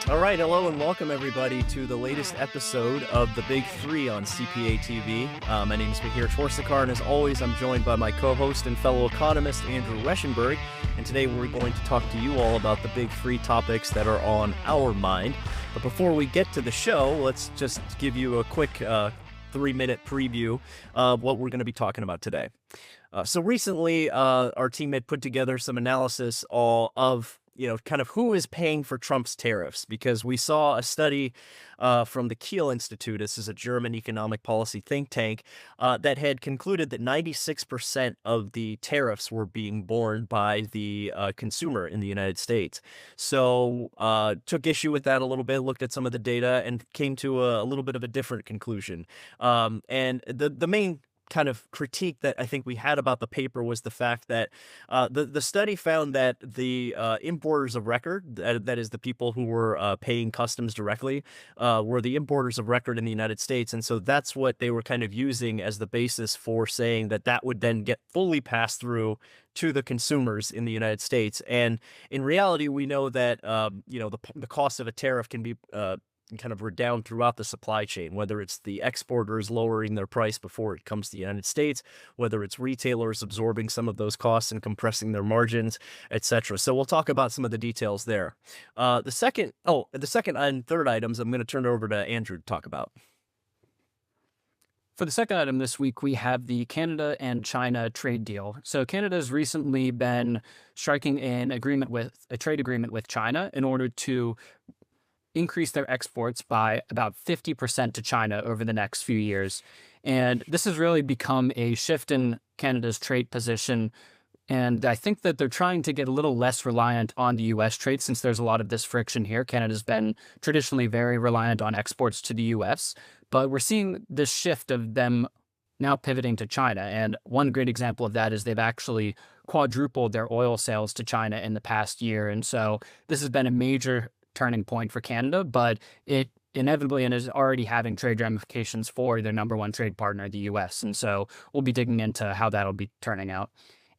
All right, hello and welcome everybody to the latest episode of The Big Three on CPA TV. My name is Mihir Torsekar, and as always, I'm joined by my co-host and fellow economist, Andrew Rechenberg. And today we're going to talk to you all about the big three topics that are on our mind. But before we get to the show, let's just give you a quick 3-minute preview of what we're going to be talking about today. So recently, our team had put together some analysis of kind of who is paying for Trump's tariffs, because we saw a study from the Kiel Institute. This is a German economic policy think tank that had concluded that 96% of the tariffs were being borne by the consumer in the United States. So took issue with that a little bit, looked at some of the data, and came to a little bit of a different conclusion. And the main kind of critique that I think we had about the paper was the fact that the study found that the importers of record, that is the people who were paying customs directly, were the importers of record in the United States. And so that's what they were kind of using as the basis for saying that would then get fully passed through to the consumers in the United States. And in reality, we know that, the cost of a tariff can be kind of redound throughout the supply chain, whether it's the exporters lowering their price before it comes to the United States, whether it's retailers absorbing some of those costs and compressing their margins, etc. So we'll talk about some of the details there. The second and third items, I'm going to turn it over to Andrew to talk about. For the second item this week, we have the Canada and China trade deal. So Canada has recently been striking a trade agreement with China in order to increase their exports by about 50% to China over the next few years. And this has really become a shift in Canada's trade position. And I think that they're trying to get a little less reliant on the U.S. trade, since there's a lot of this friction here. Canada's been traditionally very reliant on exports to the U.S., but we're seeing this shift of them now pivoting to China. And one great example of that is they've actually quadrupled their oil sales to China in the past year. And so this has been a major turning point for Canada, but it inevitably and is already having trade ramifications for their number one trade partner, the U.S. And so we'll be digging into how that'll be turning out.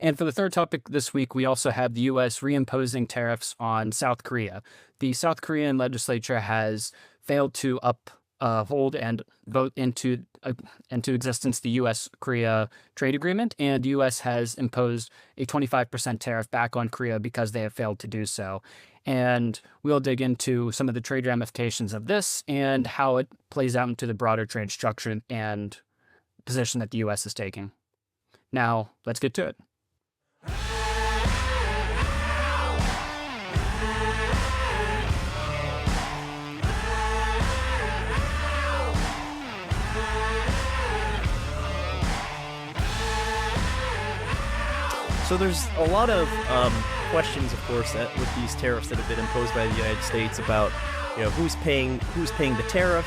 And for the third topic this week, we also have the U.S. reimposing tariffs on South Korea. The South Korean legislature has failed to uphold and vote into existence the U.S.-Korea trade agreement, and the U.S. has imposed a 25% tariff back on Korea because they have failed to do so. And we'll dig into some of the trade ramifications of this and how it plays out into the broader trade structure and position that the U.S. is taking. Now, let's get to it. So there's a lot of questions, of course, with these tariffs that have been imposed by the United States about, who's paying the tariff,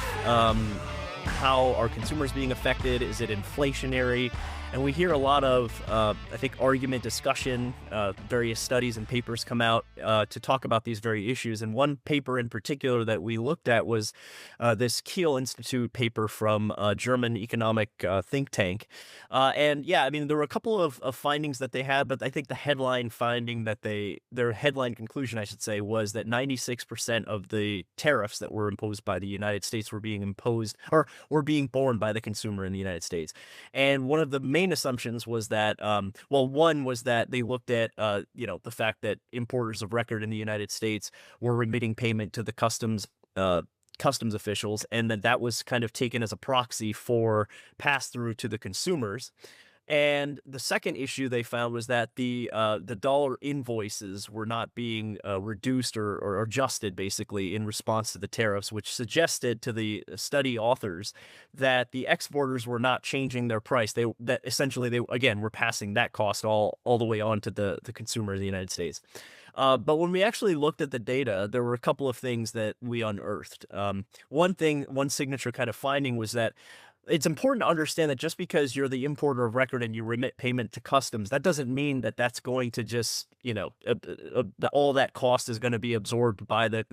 how are consumers being affected, is it inflationary? And we hear a lot of, argument, discussion, various studies and papers come out to talk about these very issues. And one paper in particular that we looked at was this Kiel Institute paper from a German economic think tank. There were a couple of findings that they had, but I think the headline conclusion, I should say, was that 96% of the tariffs that were imposed by the United States were being imposed or were being borne by the consumer in the United States. And one of the main assumptions was that, one was that they looked at, the fact that importers of record in the United States were remitting payment to the customs officials, and that was kind of taken as a proxy for pass through to the consumers. And the second issue they found was that the dollar invoices were not being reduced or adjusted, basically, in response to the tariffs, which suggested to the study authors that the exporters were not changing their price. That essentially they were passing that cost all the way on to the consumer in the United States. But when we actually looked at the data, there were a couple of things that we unearthed. One signature kind of finding was that it's important to understand that just because you're the importer of record and you remit payment to customs, that doesn't mean that that's going to just, all that cost is going to be absorbed by the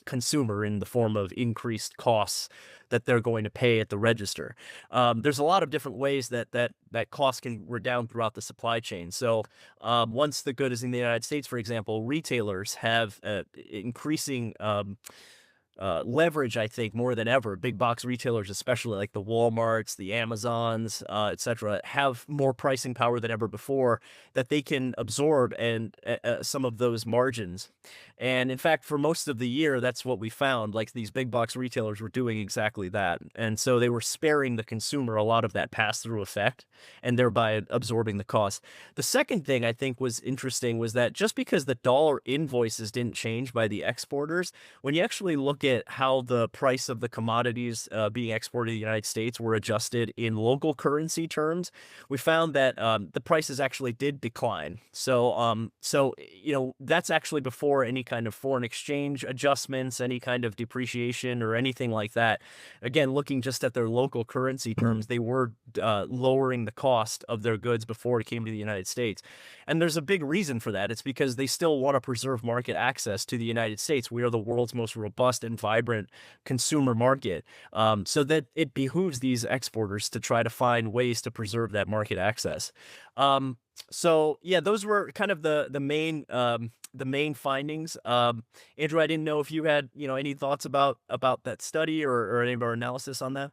consumer in the form of increased costs that they're going to pay at the register. There's a lot of different ways that cost can redound throughout the supply chain. So once the good is in the United States, for example, retailers have increasing leverage, I think, more than ever. Big box retailers, especially like the Walmarts, the Amazons, et cetera, have more pricing power than ever before that they can absorb and some of those margins. And in fact, for most of the year, that's what we found. Like these big box retailers were doing exactly that. And so they were sparing the consumer a lot of that pass through effect and thereby absorbing the cost. The second thing I think was interesting was that just because the dollar invoices didn't change by the exporters, when you actually look at how the price of the commodities being exported to the United States were adjusted in local currency terms, we found that the prices actually did decline. So that's actually before any kind of foreign exchange adjustments, any kind of depreciation or anything like that. Again, looking just at their local currency terms, they were lowering the cost of their goods before it came to the United States. And there's a big reason for that. It's because they still want to preserve market access to the United States. We are the world's most robust and vibrant consumer market. So that it behooves these exporters to try to find ways to preserve that market access. So yeah, those were kind of the main findings. Andrew, I didn't know if you had, any thoughts about that study or any of our analysis on that.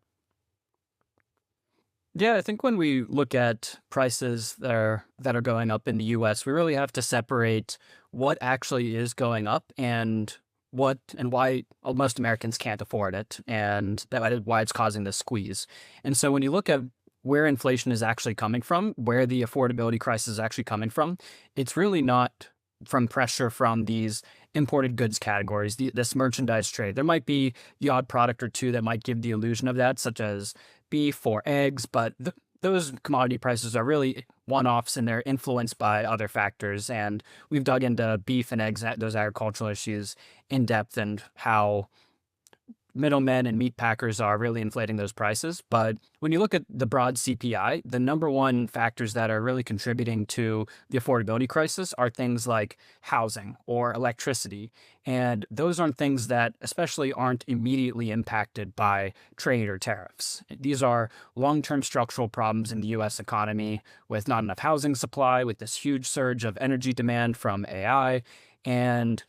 Yeah, I think when we look at prices that are going up in the US, we really have to separate what actually is going up and why most Americans can't afford it, and why it's causing this squeeze. And so when you look at where inflation is actually coming from, where the affordability crisis is actually coming from, it's really not from pressure from these imported goods categories, this merchandise trade. There might be the odd product or two that might give the illusion of that, such as beef or eggs, but those commodity prices are really one-offs and they're influenced by other factors. And we've dug into beef and eggs, those agricultural issues in depth, and how middlemen and meat packers are really inflating those prices. But when you look at the broad CPI, the number one factors that are really contributing to the affordability crisis are things like housing or electricity. And those aren't things that especially aren't immediately impacted by trade or tariffs. These are long-term structural problems in the US economy, with not enough housing supply, with this huge surge of energy demand from AI, and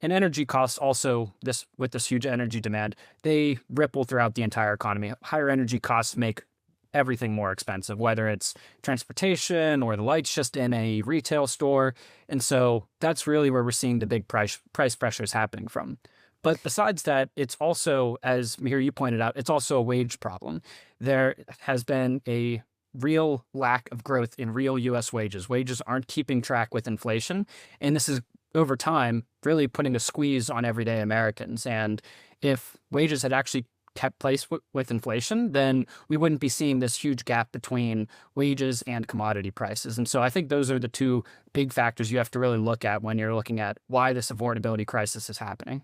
energy costs also, with this huge energy demand, they ripple throughout the entire economy. Higher energy costs make everything more expensive, whether it's transportation or the lights just in a retail store. And so that's really where we're seeing the big price pressures happening from. But besides that, it's also, as Mihir, you pointed out, it's also a wage problem. There has been a real lack of growth in real US wages. Wages aren't keeping track with inflation. And this is, over time, really putting a squeeze on everyday Americans. And if wages had actually kept pace with inflation, then we wouldn't be seeing this huge gap between wages and commodity prices. And so I think those are the two big factors you have to really look at when you're looking at why this affordability crisis is happening.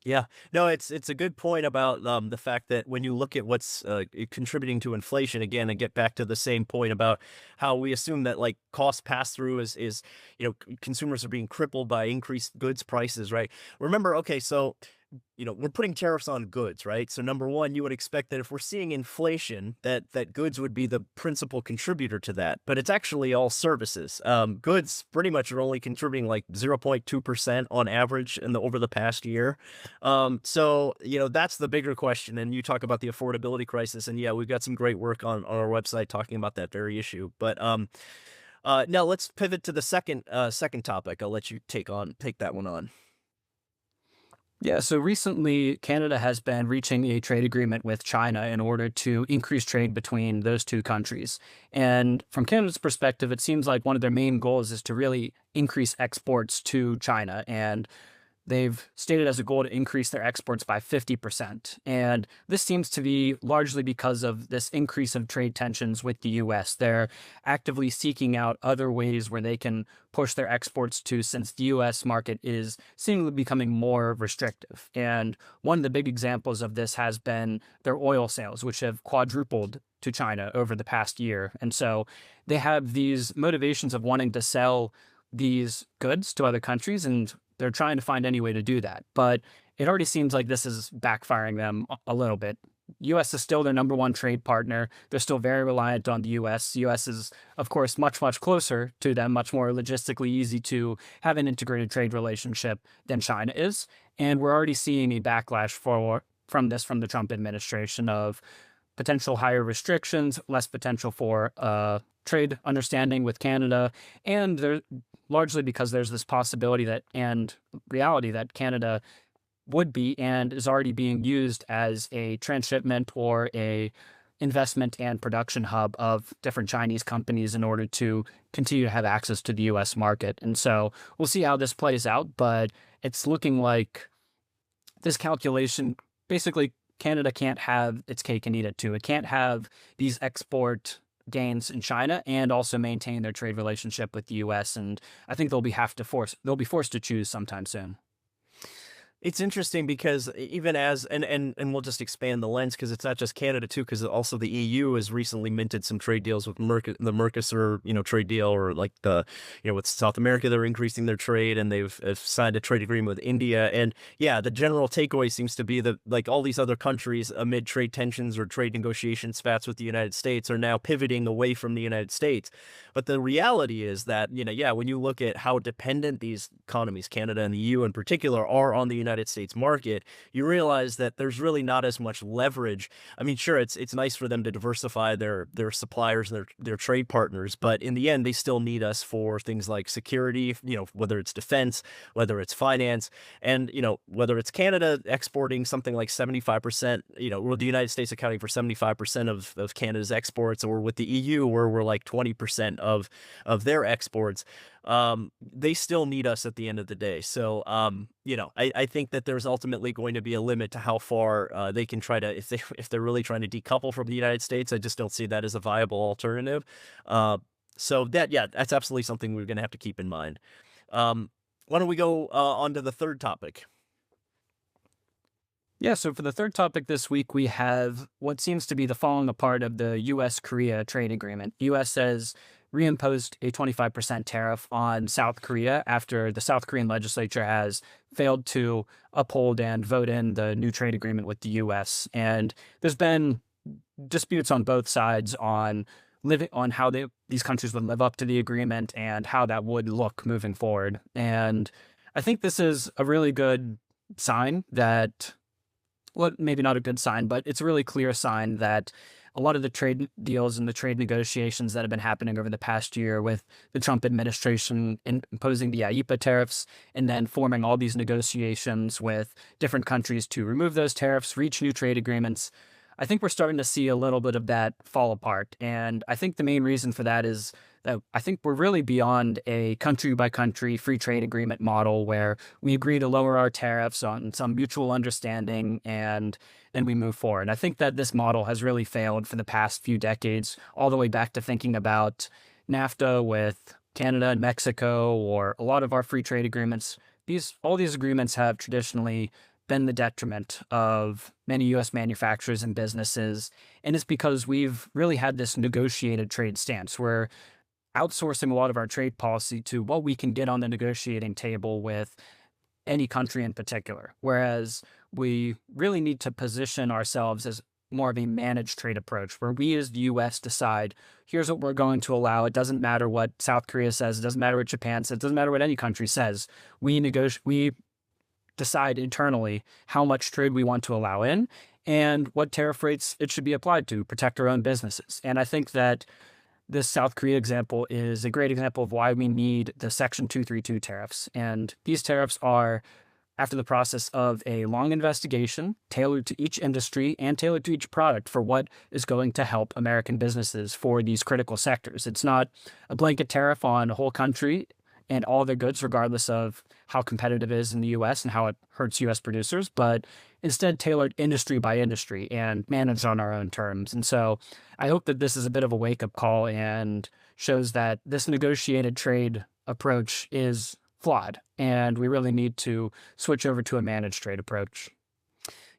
Yeah, no, it's a good point about the fact that when you look at what's contributing to inflation, again, and get back to the same point about how we assume that like cost pass through is consumers are being crippled by increased goods prices, right? Remember, okay, so we're putting tariffs on goods, right? So number one, you would expect that if we're seeing inflation, that goods would be the principal contributor to that. But it's actually all services. Goods pretty much are only contributing like 0.2% on average over the past year. So that's the bigger question. And you talk about the affordability crisis, and yeah, we've got some great work on our website talking about that very issue. But now let's pivot to the second topic. I'll let you take that one on. Yeah, so recently, Canada has been reaching a trade agreement with China in order to increase trade between those two countries. And from Canada's perspective, it seems like one of their main goals is to really increase exports to China. And they've stated as a goal to increase their exports by 50%. And this seems to be largely because of this increase of trade tensions with the US. They're actively seeking out other ways where they can push their exports to, since the US market is seemingly becoming more restrictive. And one of the big examples of this has been their oil sales, which have quadrupled to China over the past year. And so they have these motivations of wanting to sell these goods to other countries, and they're trying to find any way to do that. But it already seems like this is backfiring them a little bit. U.S. is still their number one trade partner. They're still very reliant on the U.S. The U.S. is, of course, much, much closer to them, much more logistically easy to have an integrated trade relationship than China is. And we're already seeing a backlash from the Trump administration of potential higher restrictions, less potential for trade understanding with Canada, and they're largely because there's this possibility that and reality that Canada would be and is already being used as a transshipment or a investment and production hub of different Chinese companies in order to continue to have access to the U.S. market. And so we'll see how this plays out, but it's looking like this calculation, basically Canada can't have its cake and eat it too. It can't have these export gains in China and also maintain their trade relationship with the U.S. And I think they'll be forced to choose sometime soon. It's interesting because even as and we'll just expand the lens because it's not just Canada too, because also the EU has recently minted some trade deals with the Mercosur, trade deal, or like with South America, they're increasing their trade, and they've signed a trade agreement with India. And yeah, the general takeaway seems to be that like all these other countries amid trade tensions or trade negotiation spats with the United States are now pivoting away from the United States. But the reality is that, when you look at how dependent these economies, Canada and the EU in particular, are on the United States market, you realize that there's really not as much leverage. I mean, sure, it's nice for them to diversify their suppliers and their trade partners, but in the end, they still need us for things like security, whether it's defense, whether it's finance, and, whether it's Canada exporting something like 75%, or the United States accounting for 75% of Canada's exports, or with the EU, where we're like 20% of their exports. They still need us at the end of the day. So, I think that there's ultimately going to be a limit to how far they can try to, if they're really trying to decouple from the United States. I just don't see that as a viable alternative. So that's absolutely something we're going to have to keep in mind. Why don't we go on to the third topic? Yeah, so for the third topic this week, we have what seems to be the falling apart of the U.S.-Korea trade agreement. The U.S. has reimposed a 25% tariff on South Korea after the South Korean legislature has failed to uphold and vote in the new trade agreement with the U.S. And there's been disputes on both sides on how these countries would live up to the agreement and how that would look moving forward. And I think this is a really good sign that, well, maybe not a good sign, but it's a really clear sign that a lot of the trade deals and the trade negotiations that have been happening over the past year with the Trump administration imposing the IEEPA tariffs and then forming all these negotiations with different countries to remove those tariffs, reach new trade agreements, I think we're starting to see a little bit of that fall apart. And I think the main reason for that is that I think we're really beyond a country-by-country free trade agreement model where we agree to lower our tariffs on some mutual understanding and then we move forward. I think that this model has really failed for the past few decades, all the way back to thinking about NAFTA with Canada and Mexico, or a lot of our free trade agreements. All these agreements have traditionally been the detriment of many U.S. manufacturers and businesses, and it's because we've really had this negotiated trade stance. We're outsourcing a lot of our trade policy to what we can get on the negotiating table with any country in particular, whereas we really need to position ourselves as more of a managed trade approach, where we as the U.S. decide, here's what we're going to allow. It doesn't matter what South Korea says. It doesn't matter what Japan says. It doesn't matter what any country says. We decide internally how much trade we want to allow in and what tariff rates it should be applied to protect our own businesses. And I think that this South Korea example is a great example of why we need the Section 232 tariffs. And these tariffs are after the process of a long investigation tailored to each industry and tailored to each product for what is going to help American businesses for these critical sectors. It's not a blanket tariff on a whole country and all their goods, regardless of how competitive it is in the U.S. and how it hurts U.S. producers, but instead tailored industry by industry and managed on our own terms. And so I hope that this is a bit of a wake-up call and shows that this negotiated trade approach is flawed, and we really need to switch over to a managed trade approach.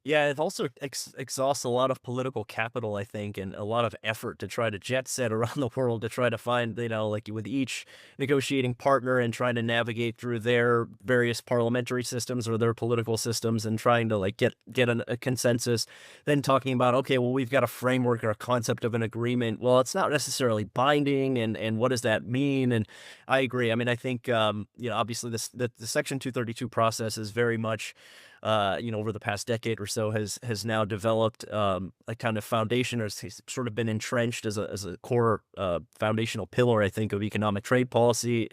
Yeah, it also exhausts a lot of political capital, I think, and a lot of effort to try to jet set around the world to try to find, like with each negotiating partner and trying to navigate through their various parliamentary systems or their political systems and trying to like get a consensus. Then talking about, okay, well, we've got a framework or a concept of an agreement. Well, it's not necessarily binding, and what does that mean? And I agree. I mean, I think obviously the Section 232 process is very much over the past decade or so has now developed a kind of foundation, or has sort of been entrenched as a core foundational pillar, I think, of economic trade policy.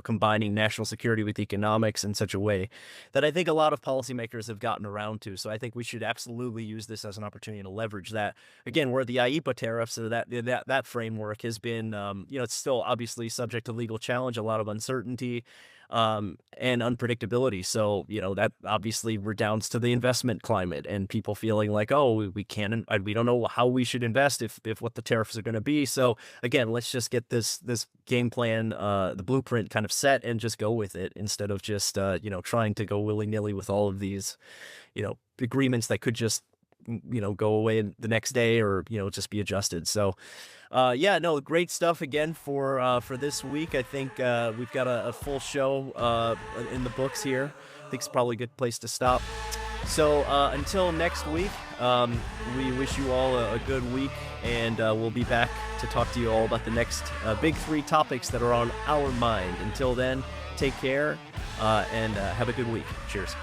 Combining national security with economics in such a way that I think a lot of policymakers have gotten around to. So I think we should absolutely use this as an opportunity to leverage that. Again, where the IEPA tariffs or that framework has been, it's still obviously subject to legal challenge, a lot of uncertainty, and unpredictability. So, that obviously redounds to the investment climate and people feeling like, oh, we don't know how we should invest if what the tariffs are going to be. So again, let's just get this game plan, the blueprint kind of set and just go with it instead of just, trying to go willy nilly with all of these, agreements that could just, go away the next day or, just be adjusted. So, great stuff again for this week. I think we've got a full show in the books here. I think it's probably a good place to stop. So until next week, we wish you all a good week, and we'll be back to talk to you all about the next big three topics that are on our mind. Until then, take care and have a good week. Cheers.